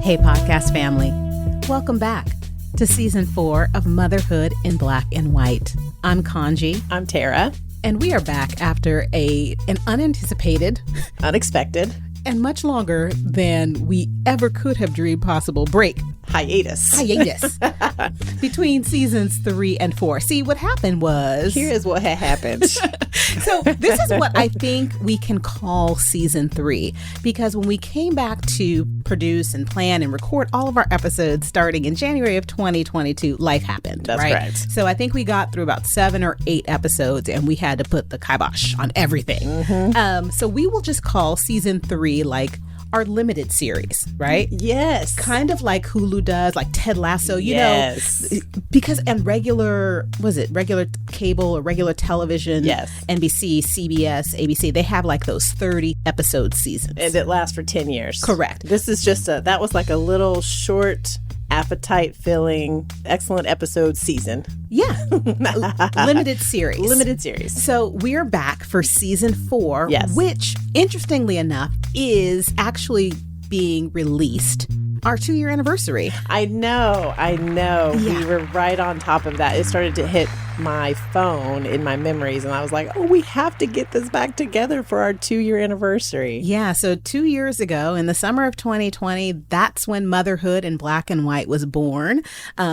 Hey, podcast family. Welcome back to season 4 of Motherhood in Black and White. I'm Kaanji. I'm Tara. And we are back after an unanticipated, unexpected, and much longer than we ever could have dreamed possible break. Hiatus. Between seasons 3 and 4. See, what happened was... Here is what had happened. So this is what I think we can call season 3, because when we came back to produce and plan and record all of our episodes starting in January of 2022, life happened. That's right. So I think we got through about 7 or 8 episodes and we had to put the kibosh on everything. Mm-hmm. So we will just call season 3 like our limited series, right? Yes. Kind of like Hulu does, like Ted Lasso, you know, because, and regular cable or regular television, NBC, CBS, ABC, they have like those 30 episode seasons. And it lasts for 10 years. Correct. This is just that was like a little short, appetite-filling, excellent episode season. Yeah. Limited series. Limited series. So we're back for season 4, which, interestingly enough, is actually being released. Our 2-year anniversary. I know. Yeah. We were right on top of that. It started to hit my phone in my memories, and I was like, oh, we have to get this back together for our 2-year anniversary. Yeah, so 2 years ago, in the summer of 2020, that's when Motherhood in Black and White was born.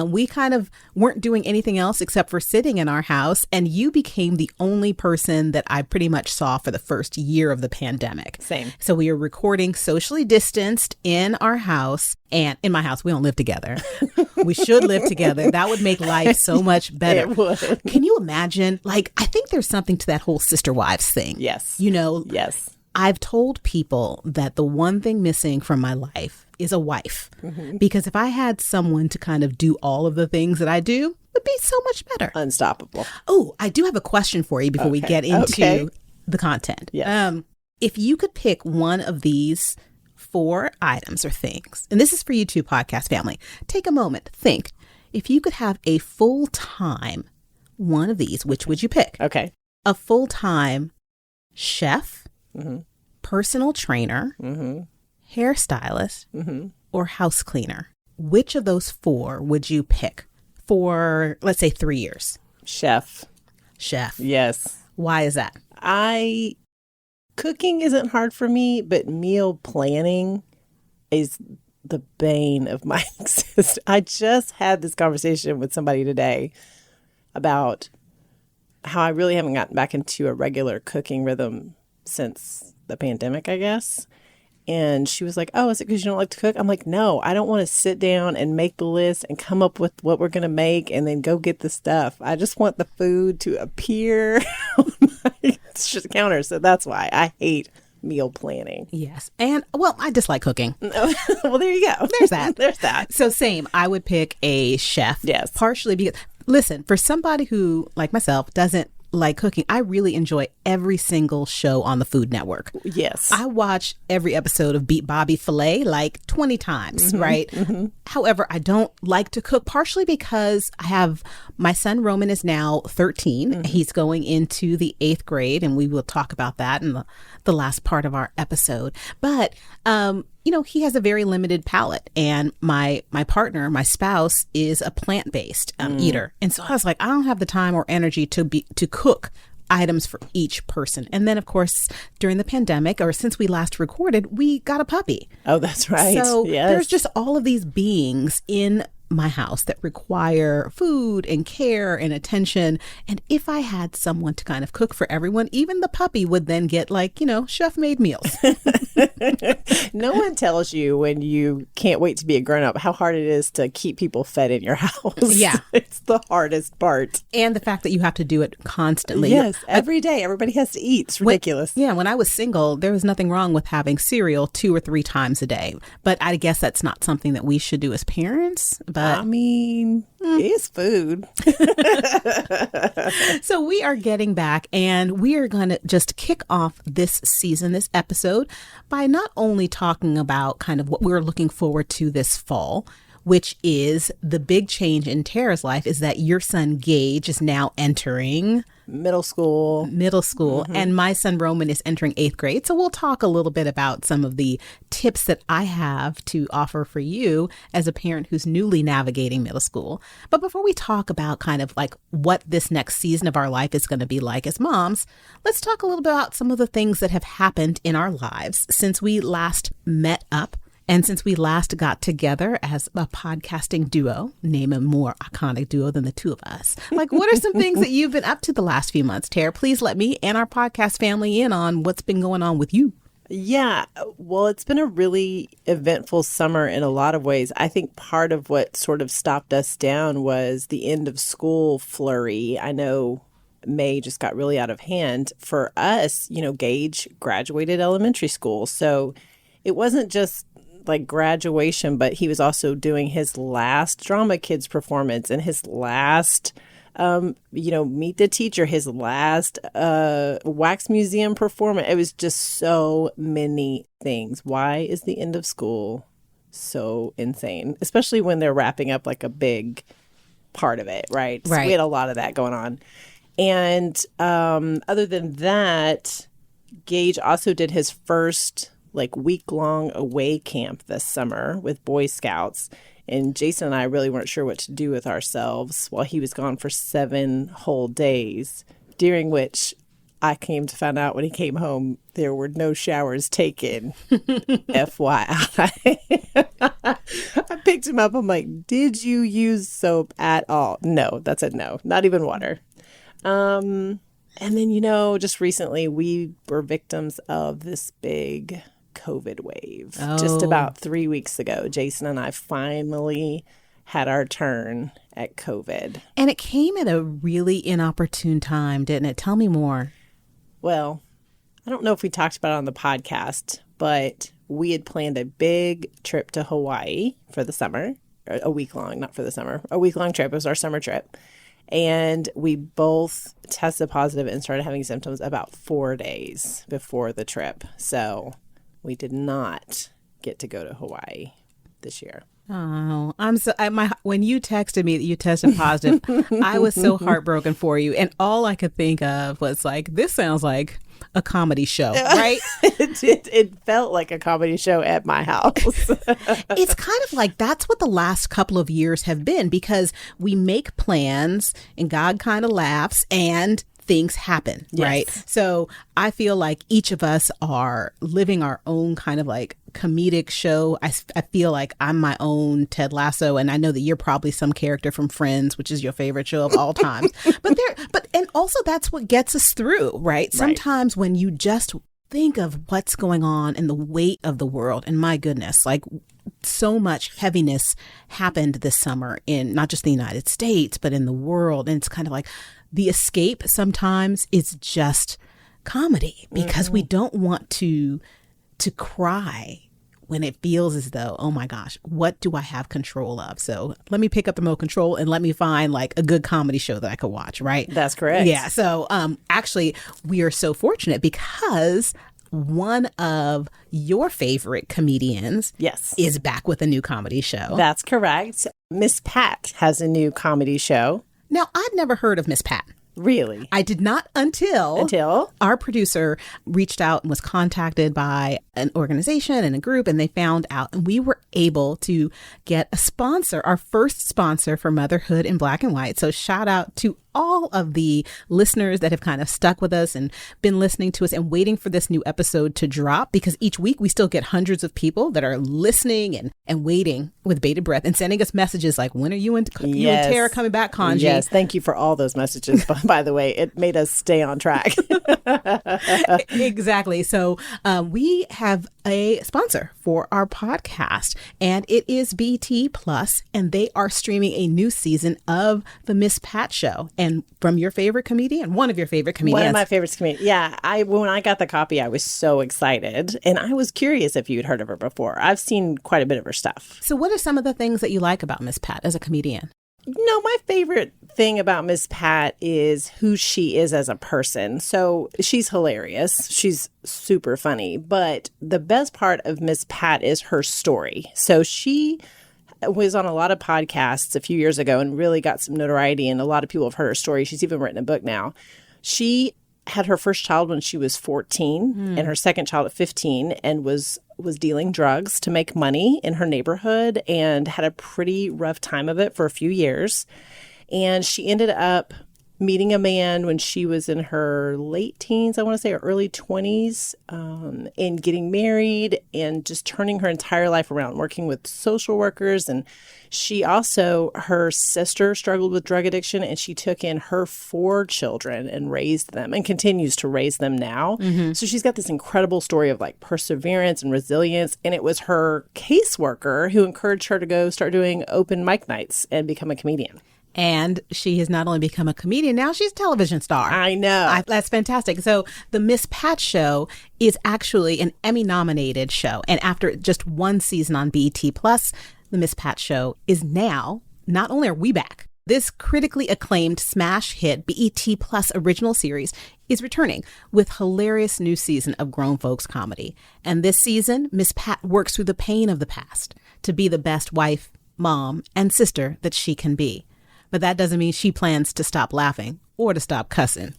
We kind of weren't doing anything else except for sitting in our house, and you became the only person that I pretty much saw for the first year of the pandemic. Same. So we were recording socially distanced in our house, and in my house, we don't live together. We should live together. That would make life so much better. It would. Can you imagine? Like, I think there's something to that whole sister wives thing. Yes. You know? Yes. I've told people that the one thing missing from my life is a wife. Mm-hmm. Because if I had someone to kind of do all of the things that I do, it would be so much better. Unstoppable. Oh, I do have a question for you before we get into the content. Yes. If you could pick one of these 4 items or things, and this is for you too, podcast family, take a moment, think. If you could have a full-time one of these, which would you pick? Okay. A full-time chef, personal trainer, hairstylist, or house cleaner. Which of those 4 would you pick for, let's say, 3 years? Chef. Yes. Why is that? Cooking isn't hard for me, but meal planning is the bane of my existence. I just had this conversation with somebody today about how I really haven't gotten back into a regular cooking rhythm since the pandemic, I guess. And she was like, oh, is it because you don't like to cook? I'm like, no, I don't want to sit down and make the list and come up with what we're going to make and then go get the stuff. I just want the food to appear on my counter. So that's why I hate meal planning. Yes. And, well, I dislike cooking. Well, there you go. There's that. There's that. So same. I would pick a chef. Yes. Partially because, listen, for somebody who, like myself, doesn't like cooking, I really enjoy every single show on the Food Network. Yes. I watch every episode of Beat Bobby Filet like 20 times, right? However, I don't like to cook, partially because I have my son Roman is now 13. He's going into the 8th grade, and we will talk about that in the last part of our episode. But you know, he has a very limited palate, and my partner, my spouse, is a plant-based eater. And so I was like, I don't have the time or energy to cook items for each person. And then, of course, during the pandemic, or since we last recorded, we got a puppy. Oh, that's right. So there's just all of these beings in my house that require food and care and attention. And if I had someone to kind of cook for everyone, even the puppy would then get like, you know, chef-made meals. No one tells you when you can't wait to be a grown-up how hard it is to keep people fed in your house. Yeah. It's the hardest part. And the fact that you have to do it constantly. Yes, every day. Everybody has to eat. It's ridiculous. When I was single, there was nothing wrong with having cereal 2 or 3 times a day. But I guess that's not something that we should do as parents. But I mean, it's food. So we are getting back, and we are going to just kick off this season, this episode, by not only talking about kind of what we're looking forward to this fall. which is the big change in Tara's life is that your son Gage is now entering middle school. And my son Roman is entering 8th grade. So we'll talk a little bit about some of the tips that I have to offer for you as a parent who's newly navigating middle school. But before we talk about kind of like what this next season of our life is going to be like as moms, let's talk a little bit about some of the things that have happened in our lives since we last met up. And since we last got together as a podcasting duo, name a more iconic duo than the two of us. Like, what are some things that you've been up to the last few months? Tara, please let me and our podcast family in on what's been going on with you. Yeah, well, it's been a really eventful summer in a lot of ways. I think part of what sort of stopped us down was the end of school flurry. I know May just got really out of hand. For us, Gage graduated elementary school. So it wasn't just like graduation, but he was also doing his last Drama Kids performance and his last, Meet the Teacher, his last Wax Museum performance. It was just so many things. Why is the end of school so insane? Especially when they're wrapping up like a big part of it, right? So we had a lot of that going on. And other than that, Gage also did his first week-long away camp this summer with Boy Scouts. And Jason and I really weren't sure what to do with ourselves while he was gone for 7 whole days, during which I came to find out when he came home, there were no showers taken. FYI. I picked him up. I'm like, did you use soap at all? No, that's a no. Not even water. And then, just recently we were victims of this big COVID wave. Just about 3 weeks ago, Jason and I finally had our turn at COVID. And it came at a really inopportune time, didn't it? Tell me more. Well, I don't know if we talked about it on the podcast, but we had planned a big trip to Hawaii for the summer. A week-long, not for the summer. A week-long trip. It was our summer trip. And we both tested positive and started having symptoms about 4 days before the trip. So we did not get to go to Hawaii this year. Oh, when you texted me that you tested positive, I was so heartbroken for you. And all I could think of was like, this sounds like a comedy show, right? It felt like a comedy show at my house. It's kind of like that's what the last couple of years have been, because we make plans and God kind of laughs and things happen, right? So I feel like each of us are living our own kind of like comedic show. I feel like I'm my own Ted Lasso, and I know that you're probably some character from Friends, which is your favorite show of all time. And also that's what gets us through, right? Sometimes when you just think of what's going on and the weight of the world, and my goodness, like so much heaviness happened this summer in not just the United States, but in the world. And it's kind of like the escape sometimes is just comedy, because we don't want to cry when it feels as though, oh my gosh, what do I have control of? So let me pick up the remote control and let me find like a good comedy show that I could watch, right? That's correct. Yeah. So actually, we are so fortunate because one of your favorite comedians is back with a new comedy show. That's correct. Miss Pat has a new comedy show. Now, I'd never heard of Miss Pat. Really? I did not until our producer reached out and was contacted by an organization and a group, and they found out, and we were able to get a sponsor, our first sponsor for Motherhood in Black and White. So shout out to all of the listeners that have kind of stuck with us and been listening to us and waiting for this new episode to drop, because each week we still get hundreds of people that are listening and waiting with bated breath and sending us messages like, when are you and Tara coming back, Kaanji? Yes, thank you for all those messages. By the way, it made us stay on track. Exactly. So we have a sponsor for our podcast, and it is BT Plus, and they are streaming a new season of the Miss Pat Show. And from your favorite comedian, one of your favorite comedians. One of my favorite comedians. Yeah. When I got the copy, I was so excited. And I was curious if you'd heard of her before. I've seen quite a bit of her stuff. So what are some of the things that you like about Miss Pat as a comedian? My favorite thing about Miss Pat is who she is as a person. So she's hilarious. She's super funny. But the best part of Miss Pat is her story. So she was on a lot of podcasts a few years ago and really got some notoriety, and a lot of people have heard her story. She's even written a book now. She had her first child when she was 14 and her second child at 15, and was dealing drugs to make money in her neighborhood, and had a pretty rough time of it for a few years. And she ended up meeting a man when she was in her late teens, I want to say, or early 20s, and getting married and just turning her entire life around, working with social workers. And she also, her sister struggled with drug addiction, and she took in her 4 children and raised them and continues to raise them now. So she's got this incredible story of like perseverance and resilience. And it was her caseworker who encouraged her to go start doing open mic nights and become a comedian. And she has not only become a comedian, now she's a television star. I know. That's fantastic. So the Miss Pat Show is actually an Emmy-nominated show. And after just one season on BET+, the Miss Pat Show is now, not only are we back, this critically acclaimed smash hit BET+ original series is returning with hilarious new season of grown folks comedy. And this season, Miss Pat works through the pain of the past to be the best wife, mom, and sister that she can be. But that doesn't mean she plans to stop laughing or to stop cussing.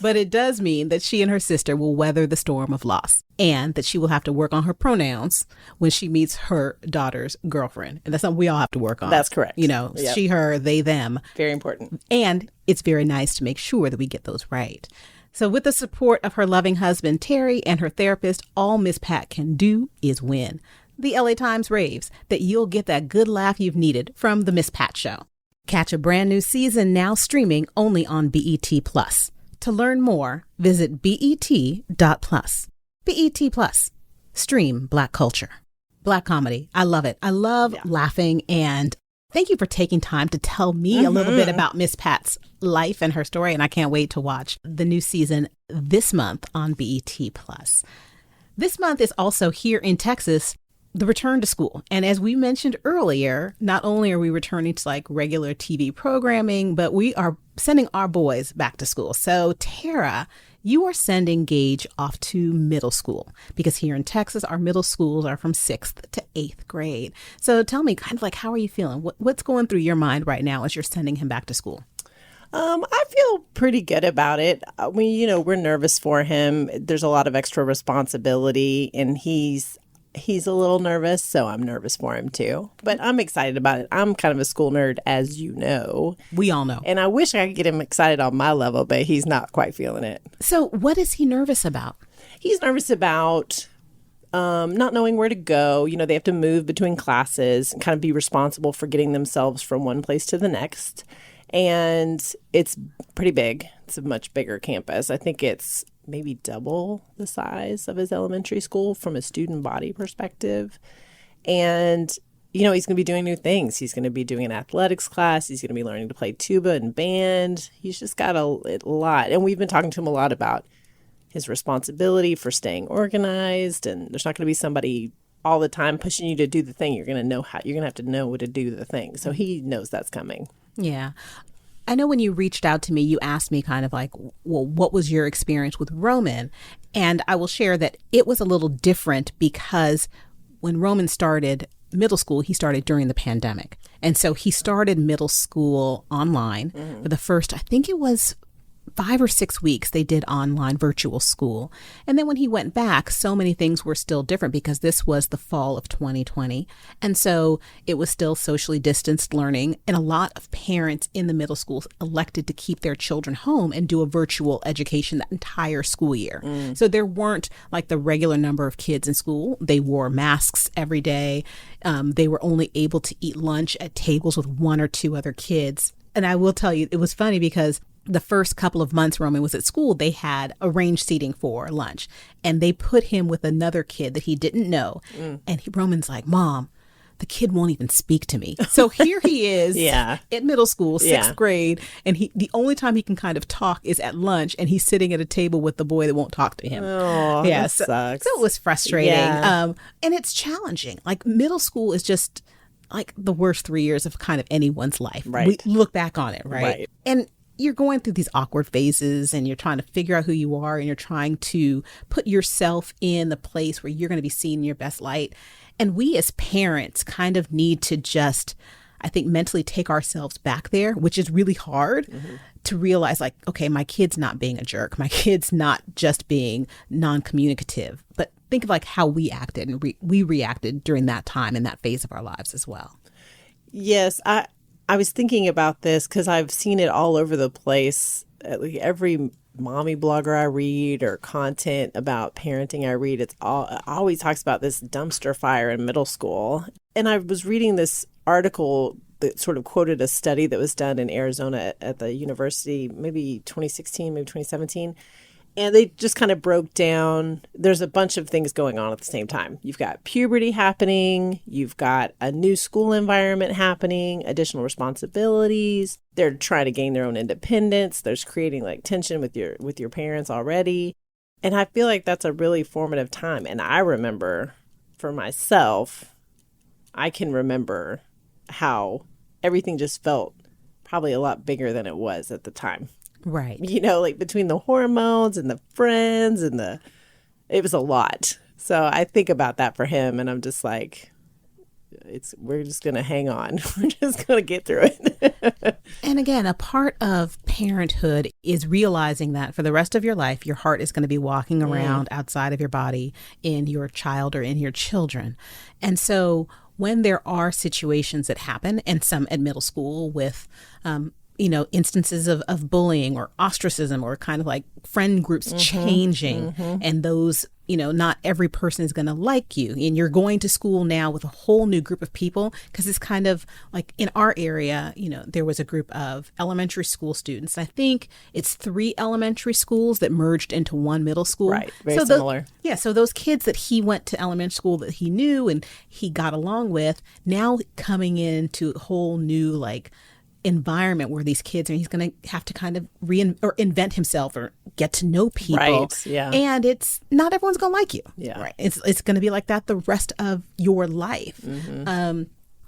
But it does mean that she and her sister will weather the storm of loss, and that she will have to work on her pronouns when she meets her daughter's girlfriend. And that's something we all have to work on. That's correct. You know, Yep. she, her, they, them. Very important. And it's very nice to make sure that we get those right. So with the support of her loving husband, Terry, and her therapist, all Miss Pat can do is win. The LA Times raves that you'll get that good laugh you've needed from the Miss Pat Show. Catch a brand new season now streaming only on BET+. To learn more, visit BET.plus. BET+. Stream Black culture. Black comedy. I love it. I love laughing. And thank you for taking time to tell me a little bit about Miss Pat's life and her story. And I can't wait to watch the new season this month on BET+. This month is also here in Texas, the return to school. And as we mentioned earlier, not only are we returning to like regular TV programming, but we are sending our boys back to school. So Tara, you are sending Gage off to middle school, because here in Texas, our middle schools are from 6th to 8th grade. So tell me, kind of like, how are you feeling? What's going through your mind right now as you're sending him back to school? I feel pretty good about it. We're nervous for him. There's a lot of extra responsibility, and he's a little nervous, so I'm nervous for him too. But I'm excited about it. I'm kind of a school nerd, as you know. We all know. And I wish I could get him excited on my level, but he's not quite feeling it. So what is he nervous about? He's nervous about not knowing where to go. You know, they have to move between classes and kind of be responsible for getting themselves from one place to the next. And it's pretty big. It's a much bigger campus. I think it's maybe double the size of his elementary school from a student body perspective. And, he's going to be doing new things. He's going to be doing an athletics class. He's going to be learning to play tuba and band. He's just got a lot. And we've been talking to him a lot about his responsibility for staying organized. And there's not going to be somebody all the time pushing you to do the thing. You're going to have to know what to do the thing. So he knows that's coming. Yeah. I know when you reached out to me, you asked me kind of like, well, what was your experience with Roman? And I will share that it was a little different, because when Roman started middle school, he started during the pandemic. And so he started middle school online for the first, I think it was 5 or 6 weeks, they did online virtual school. And then when he went back, so many things were still different, because this was the fall of 2020. And so it was still socially distanced learning. And a lot of parents in the middle schools elected to keep their children home and do a virtual education that entire school year. So there weren't like the regular number of kids in school. They wore masks every day. They were only able to eat lunch at tables with 1 or 2 other kids. And I will tell you, it was funny because the first couple of months Roman was at school, they had arranged seating for lunch, and they put him with another kid that he didn't know. And Roman's like, Mom, the kid won't even speak to me. So here he is at middle school, 6th grade, and the only time he can kind of talk is at lunch, and he's sitting at a table with the boy that won't talk to him. Oh, that sucks. So it was frustrating. Yeah. And it's challenging. Like, middle school is just like the worst 3 years of kind of anyone's life. Right. We look back on it, right? And you're going through these awkward phases, and you're trying to figure out who you are, and you're trying to put yourself in the place where you're going to be seen in your best light. And we as parents kind of need to just, I think, mentally take ourselves back there, which is really hard to realize, like, okay, my kid's not being a jerk. My kid's not just being non-communicative. But think of like how we acted and we reacted during that time and that phase of our lives as well. Yes, I was thinking about this because I've seen it all over the place. Like every mommy blogger I read or content about parenting I read, it always talks about this dumpster fire in middle school. And I was reading this article that sort of quoted a study that was done in Arizona at the university, maybe 2016, maybe 2017. And they just kind of broke down, there's a bunch of things going on at the same time. You've got puberty happening, you've got a new school environment happening, additional responsibilities. They're trying to gain their own independence. There's creating like tension with your parents already. And I feel like that's a really formative time. And I remember for myself, I can remember how everything just felt probably a lot bigger than it was at the time. Right. You know, like between the hormones and the friends and it was a lot. So I think about that for him and I'm just like, we're just going to hang on. We're just going to get through it. And again, a part of parenthood is realizing that for the rest of your life, your heart is going to be walking around outside of your body in your child or in your children. And so when there are situations that happen, and some at middle school with, instances of bullying or ostracism or kind of like friend groups changing and those, not every person is going to like you. And you're going to school now with a whole new group of people because it's kind of like in our area, there was a group of elementary school students. I think it's 3 elementary schools that merged into one middle school. Right. Very similar. So those kids that he went to elementary school that he knew and he got along with, now coming into a whole new like environment where these kids, and he's going to have to kind of invent himself or get to know people. Right, yeah. And it's not everyone's going to like you. Yeah. Right. It's going to be like that the rest of your life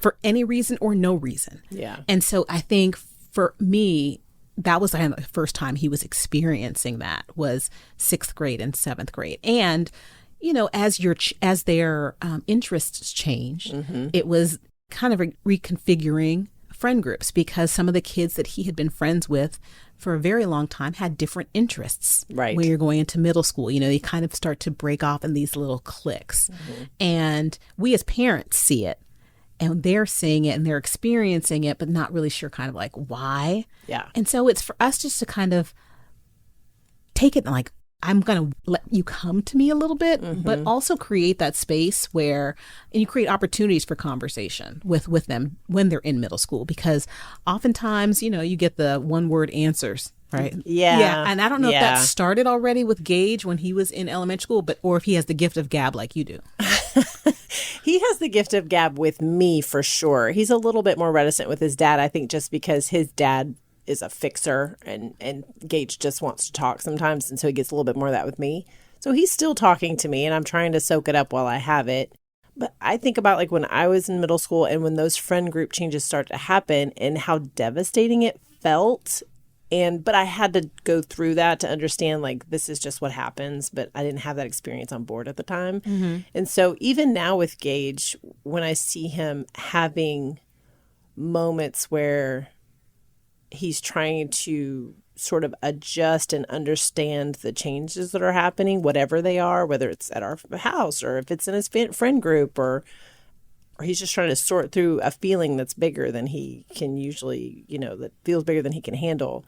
for any reason or no reason. Yeah. And so I think for me, that was the first time he was experiencing that was 6th grade and 7th grade. And, as their interests changed, it was kind of reconfiguring friend groups because some of the kids that he had been friends with for a very long time had different interests. Right. When you're going into middle school, you kind of start to break off in these little cliques. And we as parents see it and they're seeing it and they're experiencing it, but not really sure kind of like why. Yeah. And so it's for us just to kind of take it like, I'm going to let you come to me a little bit, but also create that space where, and you create opportunities for conversation with them when they're in middle school, because oftentimes, you get the 1-word answers, right? Yeah. And I don't know if that started already with Gage when he was in elementary school, or if he has the gift of gab like you do. He has the gift of gab with me for sure. He's a little bit more reticent with his dad, I think, just because his dad is a fixer and Gage just wants to talk sometimes. And so he gets a little bit more of that with me. So he's still talking to me and I'm trying to soak it up while I have it. But I think about like when I was in middle school and when those friend group changes start to happen and how devastating it felt. But I had to go through that to understand like this is just what happens. But I didn't have that experience on board at the time. And so even now with Gage, when I see him having moments where he's trying to sort of adjust and understand the changes that are happening, whatever they are, whether it's at our house or if it's in his friend group or he's just trying to sort through a feeling that's bigger than he can usually, that feels bigger than he can handle.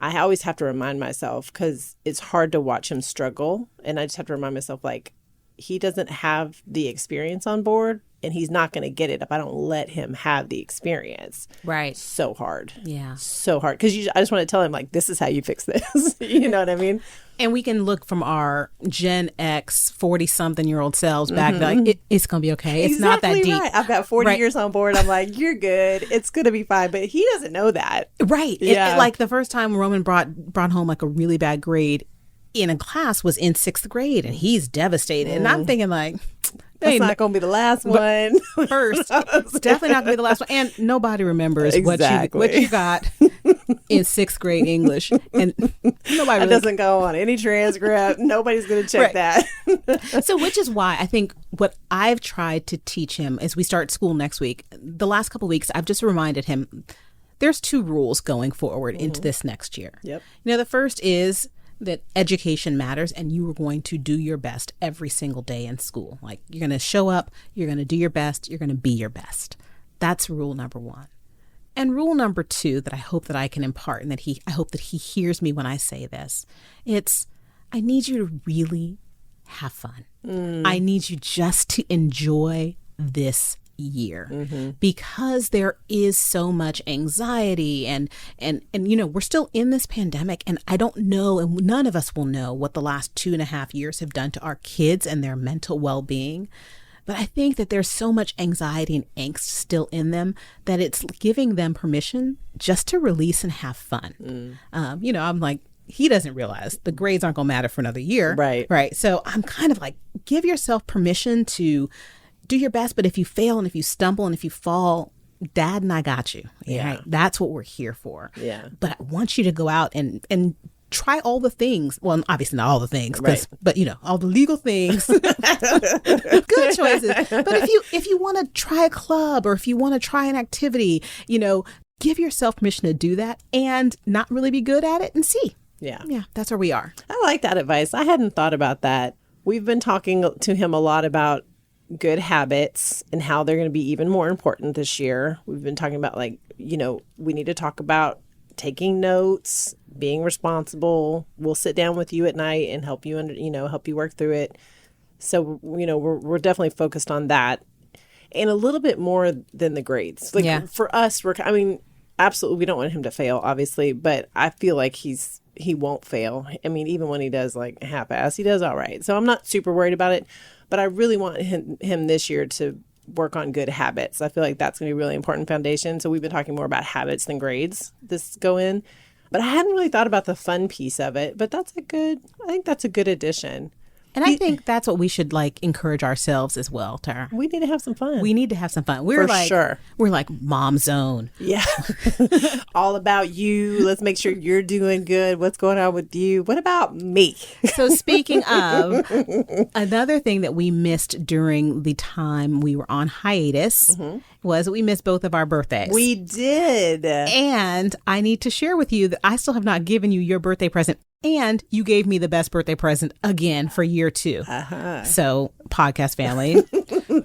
I always have to remind myself because it's hard to watch him struggle. And I just have to remind myself, like, he doesn't have the experience on board and he's not going to get it if I don't let him have the experience. Right. So hard. Yeah. So hard. Because I just want to tell him, like, this is how you fix this. You know what I mean? And we can look from our Gen X 40-something-year-old selves back, like, it's going to be okay. It's not that deep. Right. I've got 40 years on board. I'm like, you're good. It's going to be fine. But he doesn't know that. Right. Yeah. Like the first time Roman brought home like a really bad grade in a class was in 6th grade and he's devastated. And I'm thinking like, that's not going to be the last one. First, it's definitely not going to be the last one. And nobody remembers what you got. in 6th grade English. And nobody That doesn't go on any transcript. Nobody's going to check that. So which is why I think what I've tried to teach him as we start school next week, the last couple of weeks, I've just reminded him there's 2 rules going forward into this next year. Yep. The first is that education matters and you are going to do your best every single day in school. Like you're going to show up, you're going to do your best, you're going to be your best. That's rule number 1. And rule number 2 that I hope that I can impart and that I hope that he hears me when I say this, it's I need you to really have fun. I need you just to enjoy this year because there is so much anxiety and we're still in this pandemic, and I don't know, and none of us will know what the last 2.5 years have done to our kids and their mental well-being. But I think that there's so much anxiety and angst still in them that it's giving them permission just to release and have fun. I'm like, he doesn't realize the grades aren't going to matter for another year. Right. So I'm kind of like, give yourself permission to do your best. But if you fail and if you stumble and if you fall, Dad and I got you. Yeah. Right? That's what we're here for. Yeah. But I want you to go out and try all the things. Well, obviously not all the things, Right. but all the legal things. Good choices. But if you want to try a club or if you want to try an activity, give yourself permission to do that and not really be good at it and see. Yeah, that's where we are. I like that advice. I hadn't thought about that. We've been talking to him a lot about good habits and how they're going to be even more important this year. We've been talking about we need to talk about taking notes, being responsible. We'll sit down with you at night and help you help you work through it. So, we're definitely focused on that and a little bit more than the grades. For us, absolutely, we don't want him to fail, obviously, but I feel like he won't fail. I mean, even when he does like half-ass, he does all right. So I'm not super worried about it, but I really want him this year to work on good habits. I feel like that's going to be a really important foundation. So we've been talking more about habits than grades this go in, but I hadn't really thought about the fun piece of it, but I think that's a good addition. And I think that's what we should encourage ourselves as well, Tara. We need to have some fun. We need to have some fun. For sure. We're like mom zone. Yeah. All about you. Let's make sure you're doing good. What's going on with you? What about me? So speaking of, another thing that we missed during the time we were on hiatus was we missed both of our birthdays. We did. And I need to share with you that I still have not given you your birthday present. And you gave me the best birthday present again for year 2. So, podcast family,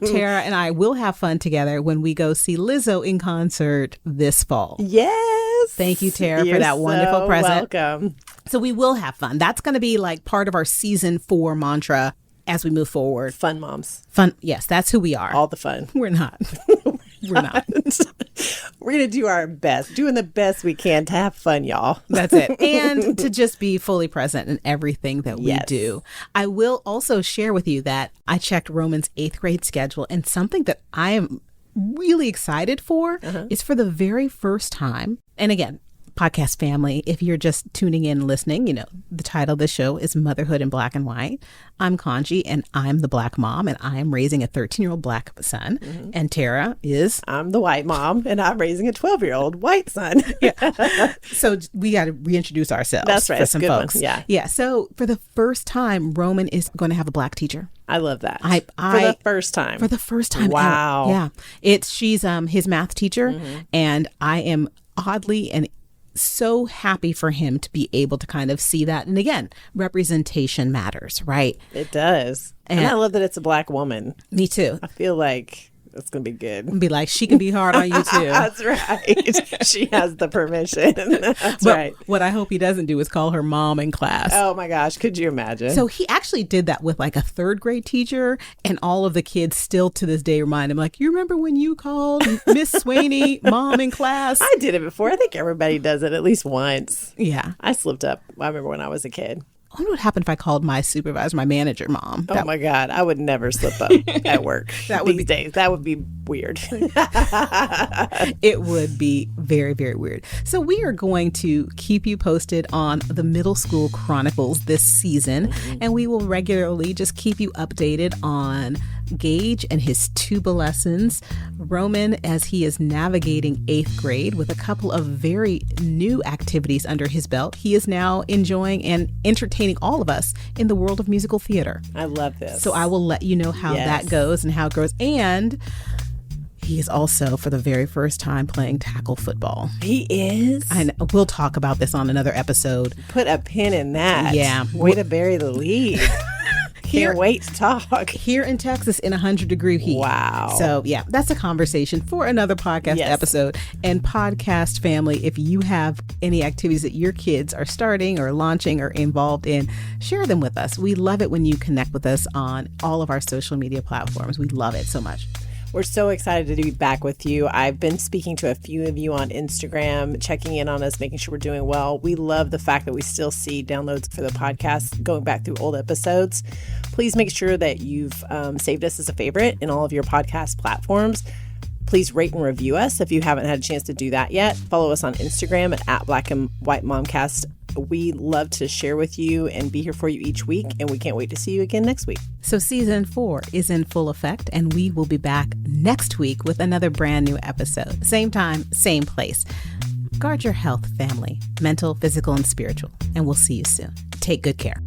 Tara and I will have fun together when we go see Lizzo in concert this fall. Yes. Thank you, Tara, for that wonderful present. Welcome. So we will have fun. That's going to be part of our season 4 mantra as we move forward. Fun moms. Fun. Yes, that's who we are. All the fun. We're not. We're not. We're going to do our best, doing the best we can to have fun, y'all. That's it. And to just be fully present in everything that we do. I will also share with you that I checked Roman's 8th grade schedule, and something that I am really excited for is for the very first time. And again, podcast family, if you're just tuning in and listening, the title of the show is Motherhood in Black and White. I'm Kaanji, and I'm the Black mom, and I am raising a 13-year-old Black son. And Tara is? I'm the white mom, and I'm raising a 12-year-old white son. So we got to reintroduce ourselves. That's right. For some folks. One. Yeah. So for the first time, Roman is going to have a Black teacher. I love that. For the first time. For the first time. Wow. Ever. Yeah. She's his math teacher, and I am oddly and so happy for him to be able to kind of see that. And again, representation matters, right? It does. And I love that it's a Black woman. Me too. I feel like it's going to be good. Be like, she can be hard on you too. That's right. She has the permission. That's right. What I hope he doesn't do is call her mom in class. Oh my gosh. Could you imagine? So he actually did that with a 3rd grade teacher, and all of the kids still to this day remind him, you remember when you called Miss Swaney mom in class? I did it before. I think everybody does it at least once. Yeah. I slipped up. I remember when I was a kid. I wonder what happened if I called my supervisor, my manager, mom. Oh my God. I would never slip up at work these days. That would be weird. It would be very, very weird. So we are going to keep you posted on the Middle School Chronicles this season, and we will regularly just keep you updated on Gage and his tuba lessons, Roman as he is navigating 8th grade with a couple of very new activities under his belt. He is now enjoying and entertaining all of us in the world of musical theater. I love this. So I will let you know how that goes and how it grows. And he is also, for the very first time, playing tackle football. He is? And we'll talk about this on another episode. Put a pin in that. Yeah. Way to bury the lead. Can't wait to talk. Here in Texas in 100-degree heat. Wow. So, yeah, that's a conversation for another podcast episode. And podcast family, if you have any activities that your kids are starting or launching or involved in, share them with us. We love it when you connect with us on all of our social media platforms. We love it so much. We're so excited to be back with you. I've been speaking to a few of you on Instagram, checking in on us, making sure we're doing well. We love the fact that we still see downloads for the podcast going back through old episodes. Please make sure that you've saved us as a favorite in all of your podcast platforms. Please rate and review us if you haven't had a chance to do that yet. Follow us on Instagram at Black and White Momcast. We love to share with you and be here for you each week, and we can't wait to see you again next week. So season 4 is in full effect, and we will be back next week with another brand new episode. Same time, same place. Guard your health, family, mental, physical, and spiritual, and we'll see you soon. Take good care.